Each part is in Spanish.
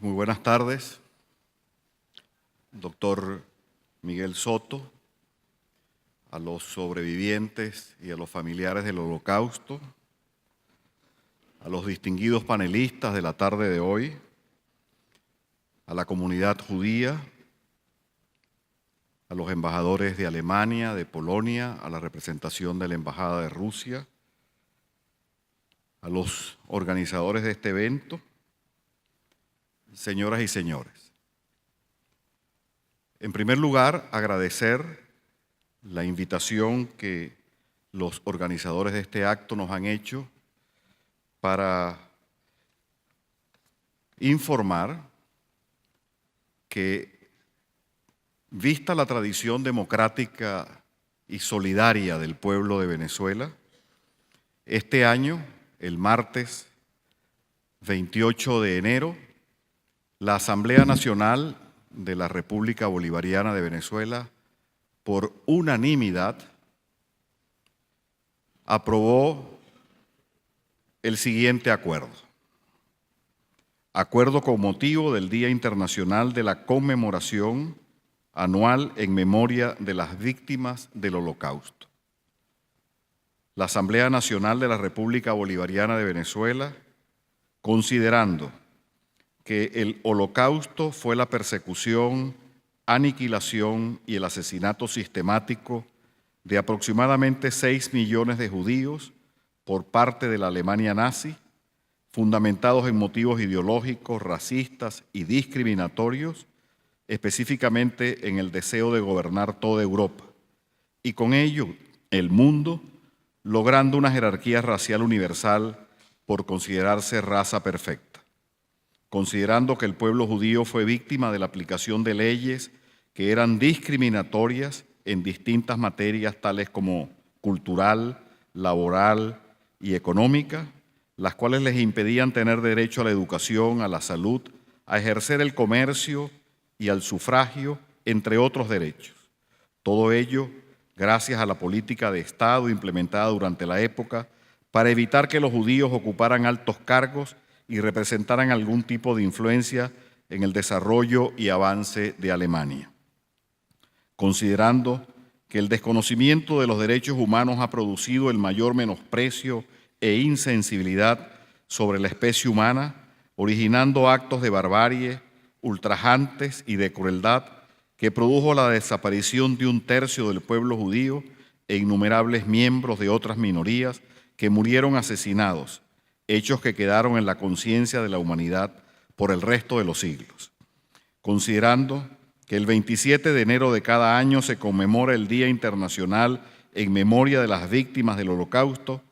Muy buenas tardes, doctor Miguel Soto, a los sobrevivientes y a los familiares del Holocausto, a los distinguidos panelistas de la tarde de hoy, a la comunidad judía, a los embajadores de Alemania, de Polonia, a la representación de la Embajada de Rusia, a los organizadores de este evento, señoras y señores. En primer lugar, agradecer la invitación que los organizadores de este acto nos han hecho para informar que, vista la tradición democrática y solidaria del pueblo de Venezuela, este año, el martes 28 de enero, la Asamblea Nacional de la República Bolivariana de Venezuela, por unanimidad, aprobó el siguiente acuerdo. Acuerdo con motivo del Día Internacional de la Conmemoración Anual en memoria de las víctimas del Holocausto. La Asamblea Nacional de la República Bolivariana de Venezuela, considerando que el Holocausto fue la persecución, aniquilación y el asesinato sistemático de aproximadamente 6 millones de judíos por parte de la Alemania nazi, fundamentados en motivos ideológicos, racistas y discriminatorios, específicamente en el deseo de gobernar toda Europa, y con ello el mundo, logrando una jerarquía racial universal por considerarse raza perfecta. Considerando que el pueblo judío fue víctima de la aplicación de leyes que eran discriminatorias en distintas materias tales como cultural, laboral y económica, las cuales les impedían tener derecho a la educación, a la salud, a ejercer el comercio y al sufragio, entre otros derechos. Todo ello gracias a la política de Estado implementada durante la época para evitar que los judíos ocuparan altos cargos y representaran algún tipo de influencia en el desarrollo y avance de Alemania. Considerando que el desconocimiento de los derechos humanos ha producido el mayor menosprecio e insensibilidad sobre la especie humana, originando actos de barbarie, ultrajantes y de crueldad que produjo la desaparición de 1/3 del pueblo judío e innumerables miembros de otras minorías que murieron asesinados, hechos que quedaron en la conciencia de la humanidad por el resto de los siglos. Considerando que el 27 de enero de cada año se conmemora el Día Internacional en memoria de las víctimas del Holocausto,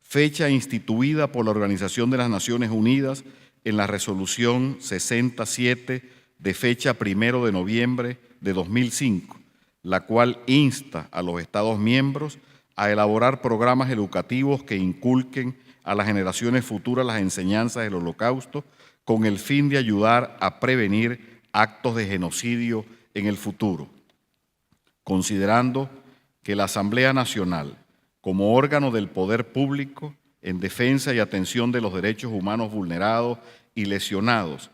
fecha instituida por la Organización de las Naciones Unidas en la Resolución 67 de fecha 1 de noviembre de 2005, la cual insta a los Estados miembros a elaborar programas educativos que inculquen a las generaciones futuras las enseñanzas del Holocausto con el fin de ayudar a prevenir actos de genocidio en el futuro. Considerando que la Asamblea Nacional, como órgano del poder público en defensa y atención de los derechos humanos vulnerados y lesionados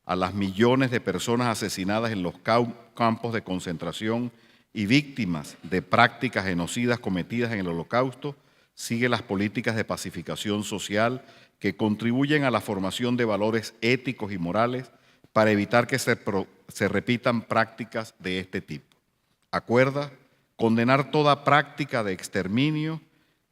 a las millones de personas asesinadas en los campos de concentración y víctimas de prácticas genocidas cometidas en el Holocausto, sigue las políticas de pacificación social que contribuyen a la formación de valores éticos y morales para evitar que se repitan prácticas de este tipo. Acuerda condenar toda práctica de exterminio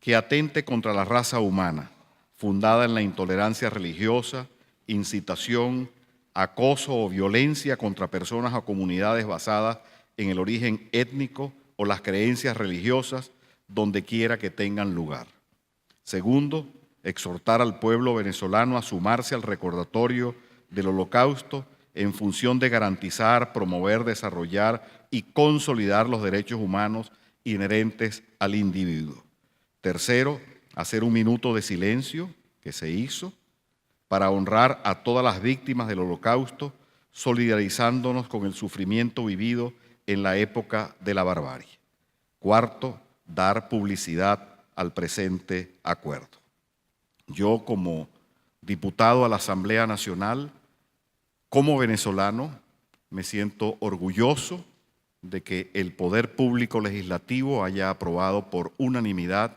que atente contra la raza humana, fundada en la intolerancia religiosa, incitación, acoso o violencia contra personas o comunidades basadas en el origen étnico o las creencias religiosas, donde quiera que tengan lugar. Segundo, exhortar al pueblo venezolano a sumarse al recordatorio del Holocausto en función de garantizar, promover, desarrollar y consolidar los derechos humanos inherentes al individuo. Tercero, hacer un minuto de silencio, que se hizo, para honrar a todas las víctimas del Holocausto, solidarizándonos con el sufrimiento vivido en la época de la barbarie. Cuarto, dar publicidad al presente acuerdo. Yo, como diputado a la Asamblea Nacional, Como venezolano, me siento orgulloso de que el Poder Público Legislativo haya aprobado por unanimidad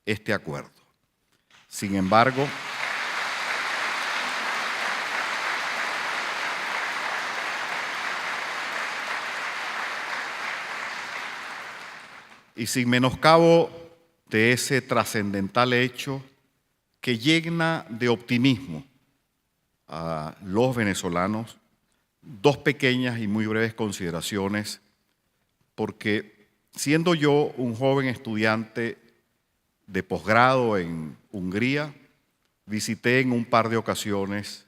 este acuerdo. Sin embargo, y sin menoscabo de ese trascendental hecho que llena de optimismo a los venezolanos, dos pequeñas y muy breves consideraciones, porque siendo yo un joven estudiante de posgrado en Hungría, visité en un par de ocasiones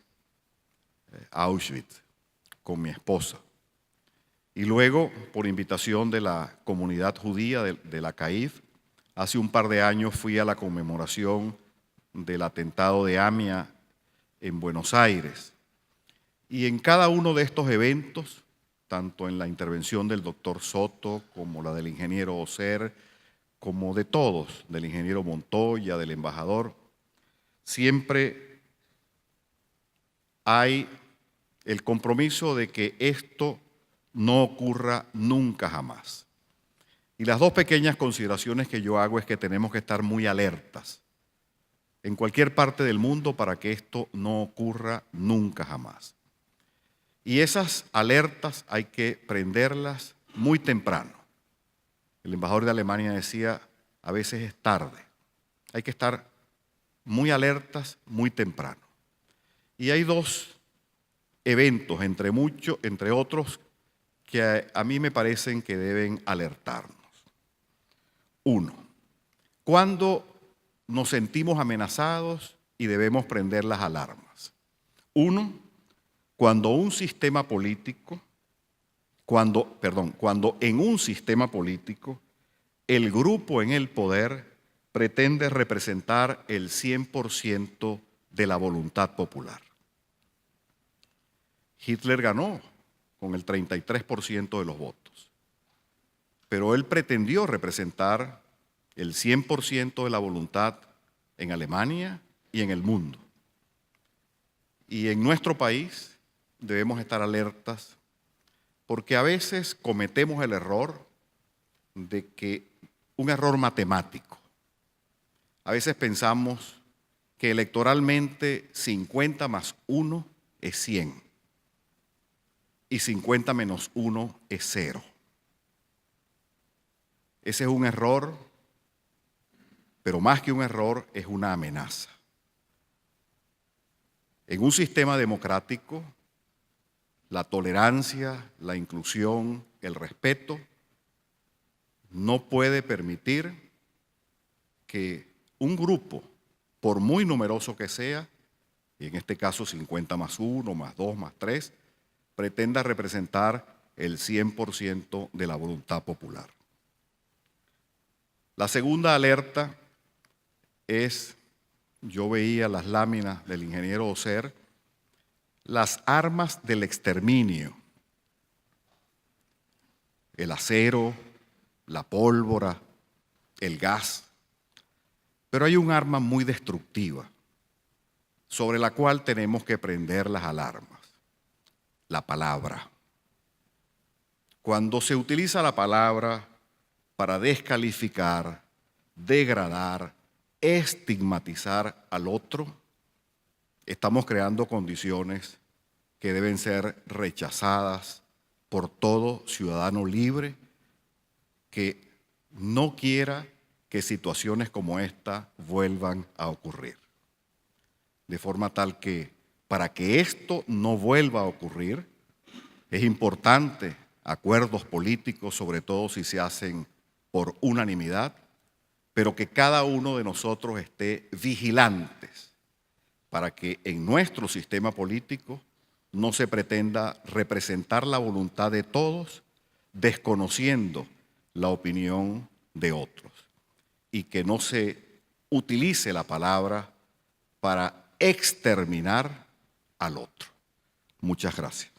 Auschwitz con mi esposa. Y luego, por invitación de la comunidad judía de la CAIF, hace un par de años fui a la conmemoración del atentado de AMIA en Buenos Aires. Y en cada uno de estos eventos, tanto en la intervención del doctor Soto como la del ingeniero Oser, como de todos, del ingeniero Montoya, del embajador, siempre hay el compromiso de que esto no ocurra nunca jamás. Y las dos pequeñas consideraciones que yo hago es que tenemos que estar muy alertas en cualquier parte del mundo para que esto no ocurra nunca jamás. Y esas alertas hay que prenderlas muy temprano. El embajador de Alemania decía, a veces es tarde. Hay que estar muy alertas muy temprano. Y hay dos eventos, entre otros, que a mí me parecen que deben alertarnos. Uno, cuando nos sentimos amenazados y debemos prender las alarmas. Uno, cuando un sistema político, cuando en un sistema político el grupo en el poder pretende representar el 100% de la voluntad popular. Hitler ganó con el 33% de los votos, pero él pretendió representar el 100% de la voluntad en Alemania y en el mundo. Y en nuestro país debemos estar alertas porque a veces cometemos el error de que un error matemático. A veces pensamos que electoralmente 50 más 1 es 100 y 50 menos 1 es 0. Ese es un error, pero más que un error es una amenaza. En un sistema democrático, la tolerancia, la inclusión, el respeto no puede permitir que un grupo, por muy numeroso que sea, y en este caso 50 más 1, más 2, más 3, pretenda representar el 100% de la voluntad popular. La segunda alerta es, yo veía las láminas del ingeniero Oser, las armas del exterminio, el acero, la pólvora, el gas. Pero hay un arma muy destructiva sobre la cual tenemos que prender las alarmas, la palabra. Cuando se utiliza la palabra para descalificar, degradar, estigmatizar al otro, estamos creando condiciones que deben ser rechazadas por todo ciudadano libre que no quiera que situaciones como esta vuelvan a ocurrir. De forma tal que, para que esto no vuelva a ocurrir, es importante acuerdos políticos, sobre todo si se hacen por unanimidad, pero que cada uno de nosotros esté vigilantes para que en nuestro sistema político no se pretenda representar la voluntad de todos desconociendo la opinión de otros y que no se utilice la palabra para exterminar al otro. Muchas gracias.